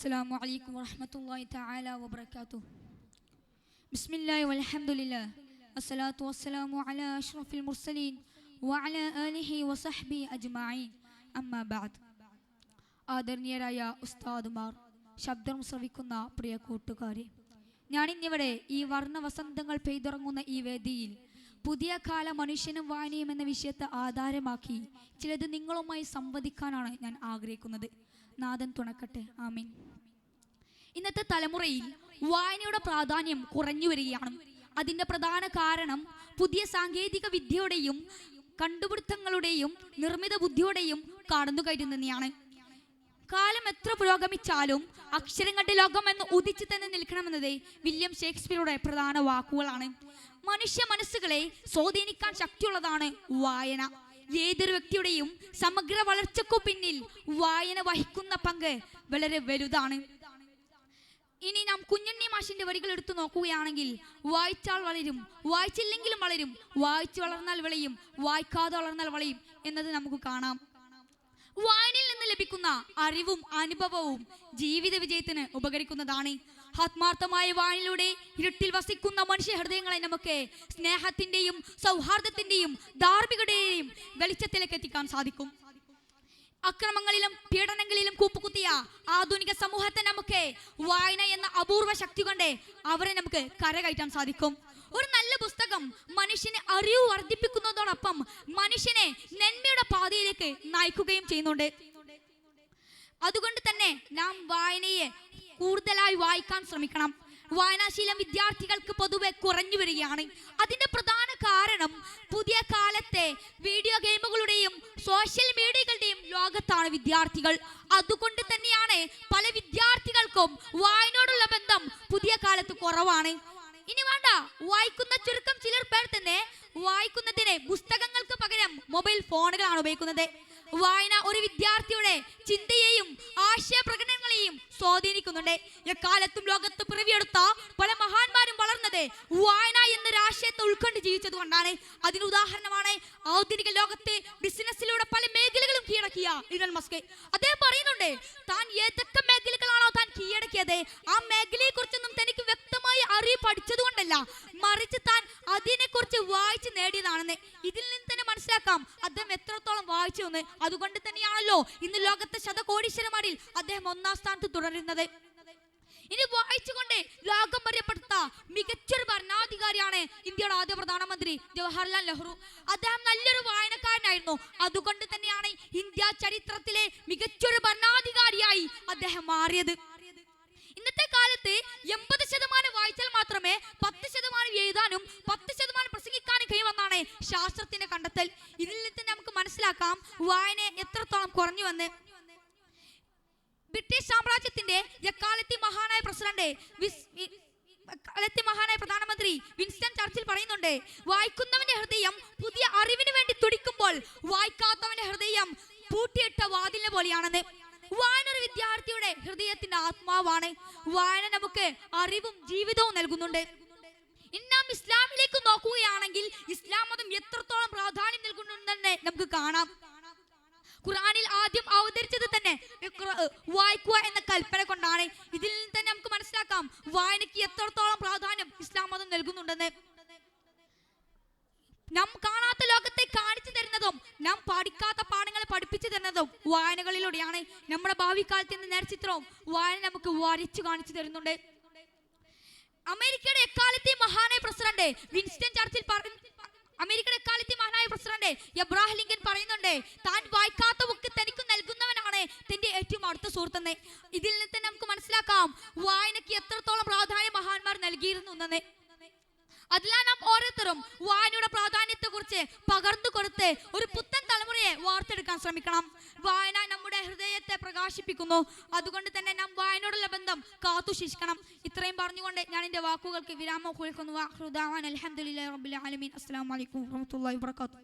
അസ്സലാമു അലൈക്കും വറഹ്മത്തുള്ളാഹി തആല വബറകാതുഹു. ബിസ്മില്ലാഹി വൽഹംദുലില്ലാഹ് വസ്സലാത്തു വസ്സലാമു അലാ അഷ്റഫിൽ മുർസലീൻ വഅലാ ആലിഹി വസഹ്ബിഹി അജ്മഈൻ. അമ്മാ ബഅദ്. ആദരണീയരായ ഉസ്താദുമാർ, ശബ്ദം ശ്രവിക്കുന്ന പ്രിയ കൂട്ടുകാരെ, ഞാനിന്നിവിടെ ഈ വർണ്ണവസന്തങ്ങൾ പെയ്തിറങ്ങുന്ന ഈ വേദിയിൽ പുതിയ കാല മനുഷ്യനും വായനയും എന്ന വിഷയത്തെ ആധാരമാക്കി ചിലത് നിങ്ങളുമായി സംവദിക്കാനാണ് ഞാൻ ആഗ്രഹിക്കുന്നത്. നാഥൻ തുണക്കട്ടെ, ആമീൻ. ഇന്നത്തെ തലമുറയിൽ വായനയുടെ പ്രാധാന്യം കുറഞ്ഞു വരികയാണ്. അതിൻ്റെ പ്രധാന കാരണം പുതിയ സാങ്കേതിക വിദ്യയുടെയും കണ്ടുപിടുത്തങ്ങളുടെയും നിർമ്മിത ബുദ്ധിയുടെയും കടന്നുകയറ്റുന്നതാണ്. കാലം എത്ര പുരോഗമിച്ചാലും അക്ഷരങ്ങളുടെ ലോകം എന്ന് ഉദിച്ചു തന്നെ നിൽക്കണമെന്നത് വില്യം ഷേക്സ്പിയറുടെ പ്രധാന വാക്കുകളാണ്. മനുഷ്യ മനസ്സുകളെ സ്വാധീനിക്കാൻ ശക്തിയുള്ളതാണ് വായന. ഏതൊരു വ്യക്തിയുടെയും സമഗ്ര വളർച്ചയ്ക്കു പിന്നിൽ വായന വഹിക്കുന്ന പങ്ക് വളരെ വലുതാണ്. ഇനി നാം കുഞ്ഞുണ്ണി മാഷിന്റെ വരികൾ എടുത്തു നോക്കുകയാണെങ്കിൽ, വായിച്ചാൽ വളരും, വായിച്ചില്ലെങ്കിലും വളരും, വായിച്ചു വളർന്നാൽ വിളയും, വായിക്കാതെ വളർന്നാൽ വളയും എന്നത് നമുക്ക് കാണാം. വായനയിൽ നിന്ന് ലഭിക്കുന്ന അറിവും അനുഭവവും ജീവിത വിജയത്തിന് ഉപകരിക്കുന്നതാണ്. ആത്മാർത്ഥമായ വായനയിലൂടെ ഇരുട്ടിൽ വസിക്കുന്ന മനുഷ്യ ഹൃദയങ്ങളെ നമുക്ക് സ്നേഹത്തിന്റെയും സൗഹാർദ്ദത്തിന്റെയും ധാർമ്മികതയുടെയും വെളിച്ചത്തിലേക്ക് എത്തിക്കാൻ സാധിക്കും. അക്രമങ്ങളിലും പീഡനങ്ങളിലും കൂപ്പുകുത്തിയ ആധുനിക സമൂഹത്തെ നമുക്ക് വായന എന്ന അപൂർവ ശക്തി കൊണ്ട് അവരെ നമുക്ക് കരകയറ്റാൻ സാധിക്കും. ഒരു നല്ല പുസ്തകം മനുഷ്യനെ അറിവ് വർദ്ധിപ്പിക്കുന്നതോടൊപ്പം മനുഷ്യനെ നന്മയുടെ പാതയിലേക്ക് നയിക്കുകയും ചെയ്യുന്നുണ്ട്. അതുകൊണ്ട് തന്നെ നാം വായനയെ കൂടുതലായി വായിക്കാൻ ശ്രമിക്കണം. വായനാശീലം വിദ്യാർത്ഥികൾക്ക് പൊതുവെ കുറഞ്ഞു വരികയാണ്. അതിന്റെ പ്രധാന കാരണം പുതിയ കാലത്തെ വീഡിയോ ഗെയിമുകളുടെയും സോഷ്യൽ മീഡിയകളുടെയും ലോകത്താണ് വിദ്യാർത്ഥികൾ. അതുകൊണ്ട് തന്നെയാണ് പല വിദ്യാർത്ഥികൾക്കും വായനയോടുള്ള ബന്ധം പുതിയ കാലത്ത് കുറവാണ്. ഇനി വേണ്ട, വായിക്കുന്ന ചുരുക്കം ചിലർ പേർ തന്നെ വായിക്കുന്നതിന് പുസ്തകങ്ങൾക്ക് പകരം മൊബൈൽ ഫോണുകളാണ് ഉപയോഗിക്കുന്നത്. വായന ഒരു വിദ്യാർത്ഥിയുടെ ചിന്തയെയും ആശയപ്രകടനങ്ങളെയും സ്വാധീനിക്കുന്നുണ്ട്. എക്കാലത്തും ലോകത്ത് പിറവിയെടുത്ത പല മഹാന്മാരും വളർന്നത് വായന എന്നൊരു ആശയത്തെ ഉൾക്കൊണ്ട് ജീവിച്ചത് കൊണ്ടാണ്. അതിന് ഉദാഹരണമാണ് ആധുനിക ലോകത്തെ ബിസിനസ്സിലൂടെ പല മേഖലകളും കീഴടക്കിയ ഇലോൺ മസ്ക്. അദ്ദേഹം പറയുന്നുണ്ട്, താൻ ഏതൊക്കെ മേഖലകളാണോ താൻ കീഴടക്കിയത് ആ മേഖലയെ കുറിച്ചൊന്നും തനിക്ക് വ്യക്തമായി അറിവ് പഠിച്ചത് കൊണ്ടല്ല, മറിച്ച് താൻ അതിനെക്കുറിച്ച് വായിച്ച് നേടിയതാണെന്ന്. ഇതിൽ നിന്ന് തന്നെ മനസ്സിലാക്കാം അദ്ദേഹം എത്രത്തോളം വായിച്ചു എന്ന്. അതുകൊണ്ട് തന്നെയാണല്ലോ ഇന്ന് ലോകത്തെ ശതകോടീശ്വരന്മാരിൽ അദ്ദേഹം ഒന്നാം സ്ഥാനത്ത് തുടരുന്നത്. ഇനി വായിച്ചുകൊണ്ട് ലോകം അറിയപ്പെടുത്ത മികച്ചൊരു ഭരണാധികാരിയാണ് ഇന്ത്യയുടെ ആദ്യ പ്രധാനമന്ത്രി ജവഹർലാൽ നെഹ്റു. അദ്ദേഹം നല്ലൊരു വായനക്കാരനായിരുന്നു. അതുകൊണ്ട് തന്നെയാണ് ഇന്ത്യ ചരിത്രത്തിലെ മികച്ചൊരു ഭരണാധികാരിയായി അദ്ദേഹം മാറിയത്. ഇന്നത്തെ കാലത്ത് 80% വായിച്ചാൽ മാത്രമേ 10% എഴുതാനും 10% പ്രസംഗിക്കാനും കഴിയുമെന്നാണ് ശാസ്ത്രത്തിന്റെ കണ്ടെത്തൽ. ഇതിൽ നിന്ന് നമുക്ക് മനസ്സിലാക്കാം വായന എത്രത്തോളം കുറഞ്ഞുവെന്ന്. ബ്രിട്ടീഷ് സാമ്രാജ്യത്തിന്റെ എക്കാലത്തെ മഹാനായ പ്രധാനമന്ത്രി വിൻസ്റ്റൺ ചർച്ചിൽ പറയുന്നുണ്ട്, വായിക്കുന്നവന്റെ ഹൃദയം പുതിയ അറിവിന് വേണ്ടി തുടിക്കുമ്പോൾ വായിക്കാത്തവന്റെ ഹൃദയം പൂട്ടിയിട്ട വാതിലിനെ പോലെയാണെന്ന്. വായന ഒരു വിദ്യാർത്ഥിയുടെ ഹൃദയത്തിന്റെ ആത്മാവാണ്. വായന നമുക്ക് അറിവും ജീവിതവും നൽകുന്നുണ്ട്. ഇനി നാം ഇസ്ലാമിലേക്ക് നോക്കുകയാണെങ്കിൽ ഇസ്ലാം മതം എത്രത്തോളം പ്രാധാന്യം നൽകുന്നുണ്ടെന്ന് നമുക്ക് കാണാം. ഖുർആനിൽ ആദ്യം അവതരിച്ചത് തന്നെ വായിക്കുക എന്ന കൽപ്പന കൊണ്ടാണ്. ഇതിൽ നിന്ന് തന്നെ നമുക്ക് മനസ്സിലാക്കാം വായനയ്ക്ക് എത്രത്തോളം പ്രാധാന്യം ഇസ്ലാം മതം നൽകുന്നുണ്ടെന്ന്. നാം കാണാത്ത ലോകത്തെ കാണിച്ചു തരുന്നതും നാം പഠിക്കാത്ത പാഠങ്ങളെ പഠിപ്പിച്ചു തരുന്നതും വായനകളിലൂടെയാണ്. നമ്മുടെ ഭാവി കാലത്തിന്റെ നേർചിത്രവും വായന നമുക്ക് വരച്ചു കാണിച്ചു തരുന്നുണ്ട്. അമേരിക്കയുടെ എക്കാലത്തെ മഹാനായ പ്രസിഡന്റ് വിൻസ്റ്റൺ ചർച്ചിൽ അമേരിക്കയുടെ എക്കാലത്തെ മഹാനായ പ്രസിഡന്റ് എബ്രഹാം ലിങ്കൻ പറയുന്നുണ്ട്, താൻ വായിക്കാത്ത ബുക്ക് തനിക്ക് നൽകുന്നവനാണ് തന്റെ ഏറ്റവും അടുത്ത സുഹൃത്തെന്ന്. ഇതിൽ നിന്ന് തന്നെ നമുക്ക് മനസ്സിലാക്കാം വായനയ്ക്ക് എത്രത്തോളം പ്രാധാന്യം മഹാന്മാർ നൽകിയിരുന്നു എന്നത്. അതിനാൽ നാം ഓരോരുത്തരും വായനയുടെ പ്രാധാന്യത്തെ കുറിച്ച് പകർന്നു കൊടുത്ത് ഒരു പുത്തൻ തലമുറയെ വാർത്തെടുക്കാൻ ശ്രമിക്കണം. വായന നമ്മുടെ ഹൃദയത്തെ പ്രകാശിപ്പിക്കുന്നു. അതുകൊണ്ട് തന്നെ നാം വായനയോടുള്ള ബന്ധം കാത്തു സൂക്ഷിക്കണം. ഇത്രയും പറഞ്ഞുകൊണ്ട് ഞാൻ എൻ്റെ വാക്കുകൾക്ക് വിരാമം കുറിക്കുന്നു. അൽഹംദുലില്ലാഹി റബ്ബിൽ ആലമീൻ. അസ്സലാമു അലൈക്കും വറഹ്മത്തുള്ളാഹി വബറകാതുഹു.